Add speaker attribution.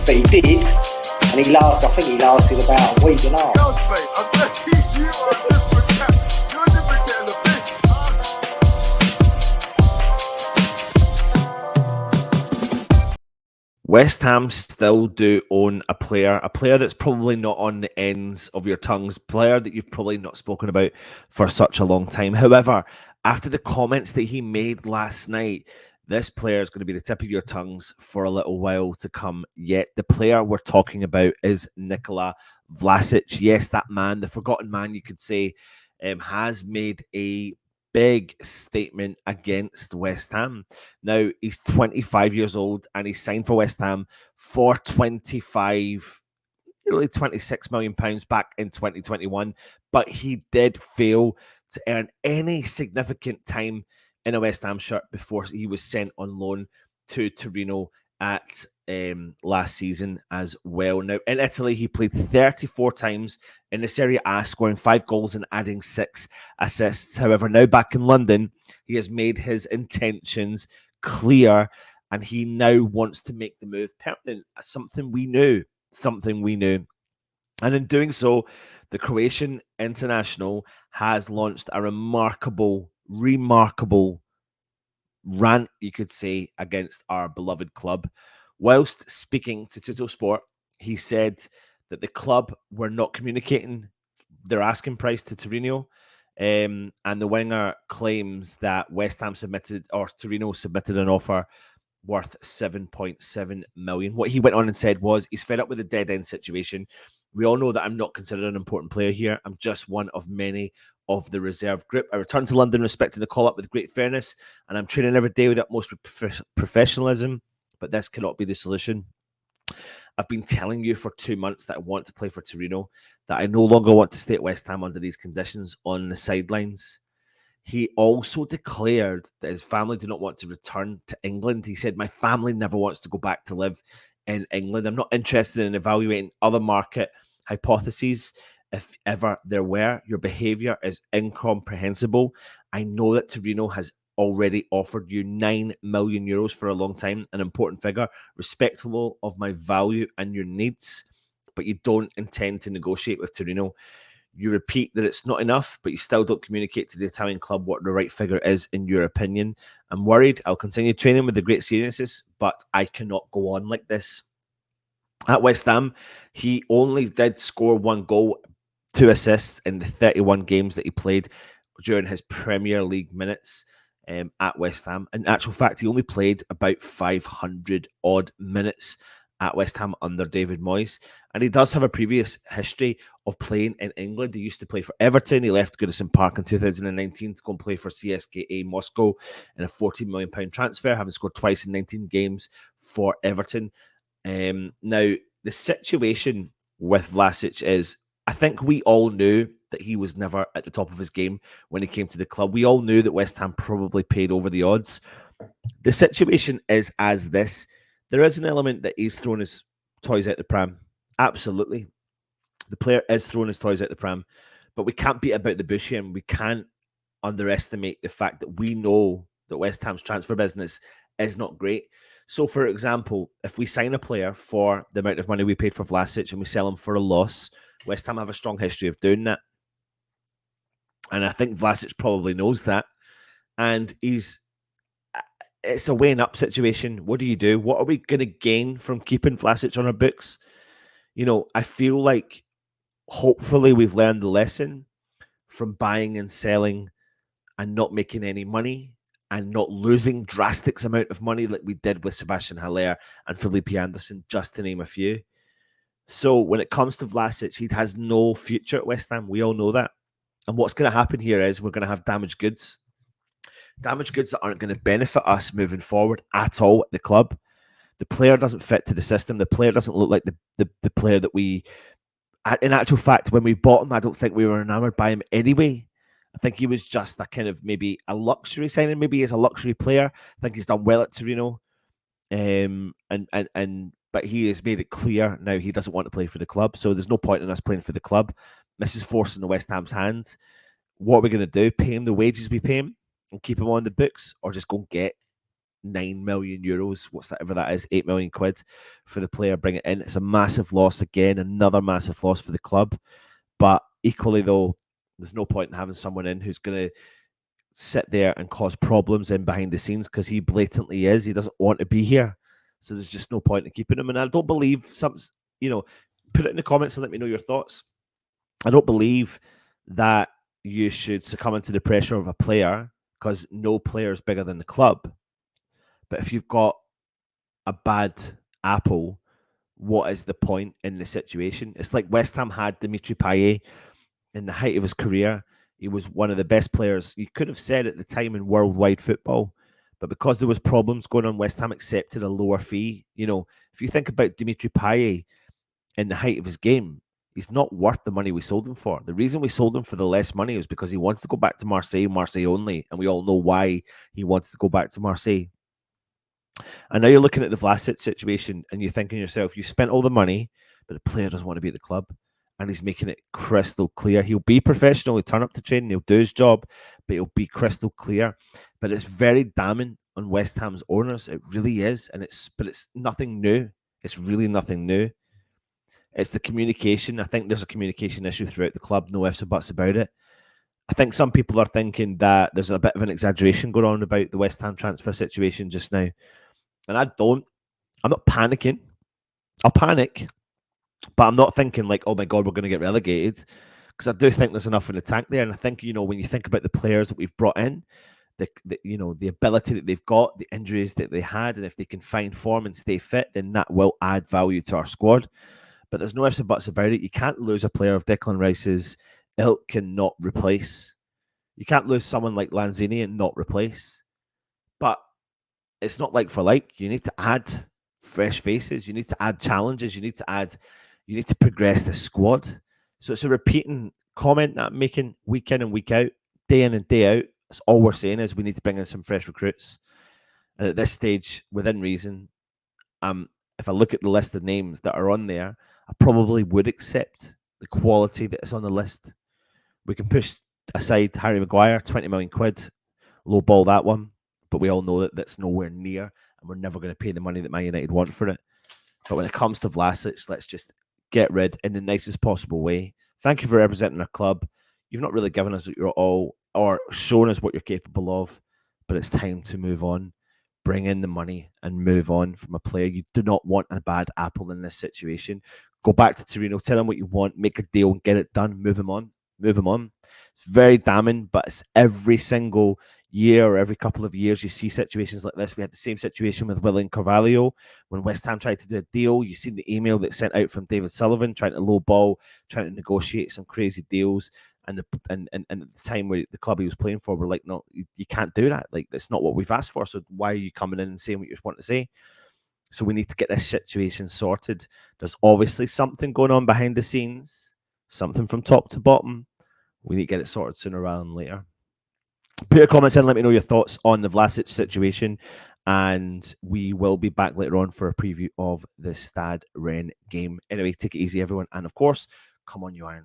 Speaker 1: But he did, and he lasted. I think he lasted about a week and a half.
Speaker 2: West Ham still do own a player that's probably not on the ends of your tongues, player that you've probably not spoken about for such a long time. However, after the comments that he made last night, this player is going to be the tip of your tongues for a little while to come yet. The player we're talking about is Nikola Vlasic. Yes, that man, the forgotten man, you could say, has made a big statement against West Ham. Now, he's 25 years old and he's signed for West Ham for 25, nearly £26 million back in 2021. But he did fail to earn any significant time in a West Ham shirt before he was sent on loan to Torino at last season as well. Now, in Italy, he played 34 times in the Serie A, scoring 5 goals and adding 6 assists. However, now back in London, he has made his intentions clear and he now wants to make the move permanent. Something we knew. And in doing so, the Croatian international has launched a remarkable rant, you could say, against our beloved club. Whilst speaking to Tuttosport, he said that the club were not communicating their asking price to Torino, and the winger claims that West Ham Torino submitted an offer worth 7.7 million. What he went on and said was he's fed up with the dead end situation. We all know that I'm not considered an important player here. I'm just one of many of the reserve group. I returned to London respecting the call-up with great fairness, and I'm training every day with utmost professionalism, but this cannot be the solution. I've been telling you for 2 months that I want to play for Torino, that I no longer want to stay at West Ham under these conditions on the sidelines. He also declared that his family do not want to return to England. He said, my family never wants to go back to live in England. I'm not interested in evaluating other market hypotheses. If ever there were, your behaviour is incomprehensible. I know that Torino has already offered you €9 million for a long time, an important figure, respectable of my value and your needs, but you don't intend to negotiate with Torino. You repeat that it's not enough, but you still don't communicate to the Italian club what the right figure is in your opinion. I'm worried. I'll continue training with the great seriousness, but I cannot go on like this. At West Ham, he only did score 1 goal, 2 assists in the 31 games that he played during his Premier League minutes at West Ham. In actual fact, he only played about 500 odd minutes at West Ham under David Moyes. And he does have a previous history of playing in England. He used to play for Everton. He left Goodison Park in 2019 to go and play for CSKA Moscow in a £14 million transfer, having scored twice in 19 games for Everton. Now, the situation with Vlasic is, I think we all knew that he was never at the top of his game when he came to the club. We all knew that West Ham probably paid over the odds. The situation is as this. There is an element that he's thrown his toys out the pram. Absolutely. The player is throwing his toys out the pram. But we can't beat about the bush here, and we can't underestimate the fact that we know that West Ham's transfer business is not great. So, for example, if we sign a player for the amount of money we paid for Vlasic and we sell him for a loss, West Ham have a strong history of doing that. And I think Vlasic probably knows that. And it's a weighing up situation. What do you do? What are we going to gain from keeping Vlasic on our books? You know, I feel like hopefully we've learned the lesson from buying and selling and not making any money and not losing drastic amount of money like we did with Sebastian Haller and Felipe Anderson, just to name a few. So when it comes to Vlasic, he has no future at West Ham. We all know that. And what's going to happen here is we're going to have damaged goods. Damaged goods that aren't going to benefit us moving forward at all at the club. The player doesn't fit to the system. The player doesn't look like the player that we... In actual fact, when we bought him, I don't think we were enamored by him anyway. I think he was just a kind of maybe a luxury signing. Maybe he's a luxury player. I think he's done well at Torino. But he has made it clear now he doesn't want to play for the club. So there's no point in us playing for the club. This is forcing the West Ham's hand. What are we going to do? Pay him the wages we pay him and keep him on the books, or just go and get 9 million euros, whatever that is, 8 million quid for the player, bring it in. It's a massive loss again, another massive loss for the club. But equally, though, there's no point in having someone in who's going to sit there and cause problems in behind the scenes, because he blatantly is. He doesn't want to be here. So there's just no point in keeping him. And I don't believe put it in the comments and let me know your thoughts. I don't believe that you should succumb into the pressure of a player, because no player is bigger than the club. But if you've got a bad apple, what is the point in the situation? It's like West Ham had Dimitri Payet in the height of his career. He was one of the best players, you could have said, at the time in worldwide football. But because there was problems going on, West Ham accepted a lower fee. If you think about Dimitri Payet in the height of his game, he's not worth the money we sold him for. The reason we sold him for the less money was because he wanted to go back to Marseille only. And we all know why he wanted to go back to Marseille. And now you're looking at the Vlasic situation and you're thinking to yourself, you spent all the money, but the player doesn't want to be at the club. And he's making it crystal clear. He'll be professional. He'll turn up to training. He'll do his job, but he'll be crystal clear. But it's very damning on West Ham's owners. It really is. But it's nothing new. It's really nothing new. It's the communication. I think there's a communication issue throughout the club. No ifs or buts about it. I think some people are thinking that there's a bit of an exaggeration going on about the West Ham transfer situation just now. And I'm not panicking. I'll panic, but I'm not thinking like, oh my God, we're going to get relegated. Because I do think there's enough in the tank there. And I think, when you think about the players that we've brought in, the ability that they've got, the injuries that they had, and if they can find form and stay fit, then that will add value to our squad. But there's no ifs and buts about it. You can't lose a player of Declan Rice's ilk and not replace. You can't lose someone like Lanzini and not replace. But it's not like for like. You need to add fresh faces. You need to add challenges. You need to progress the squad. So it's a repeating comment that I'm making week in and week out, day in and day out. That's all we're saying is we need to bring in some fresh recruits. And at this stage, within reason, if I look at the list of names that are on there, I probably would accept the quality that is on the list. We can push aside Harry Maguire, 20 million quid, low ball that one. But we all know that that's nowhere near, and we're never going to pay the money that Man United want for it. But when it comes to Vlasic, let's just get rid in the nicest possible way. Thank you for representing our club. You've not really given us your all or shown us what you're capable of, but it's time to move on. Bring in the money and move on from a player. You do not want a bad apple in this situation. Go back to Torino, tell him what you want, make a deal and get it done. Move him on. It's very damning, but it's every single year or every couple of years you see situations like this. We had the same situation with William Carvalho when West Ham tried to do a deal. You see the email that sent out from David Sullivan trying to lowball, trying to negotiate some crazy deals. And at the time where the club he was playing for were like, no, you can't do that. Like, that's not what we've asked for. So why are you coming in and saying what you want to say? So we need to get this situation sorted. There's obviously something going on behind the scenes, something from top to bottom. We need to get it sorted sooner rather than later. Put your comments in, let me know your thoughts on the Vlasic situation, and we will be back later on for a preview of the Stade Rennes game. Anyway, take it easy, everyone, and of course, come on, you Irons.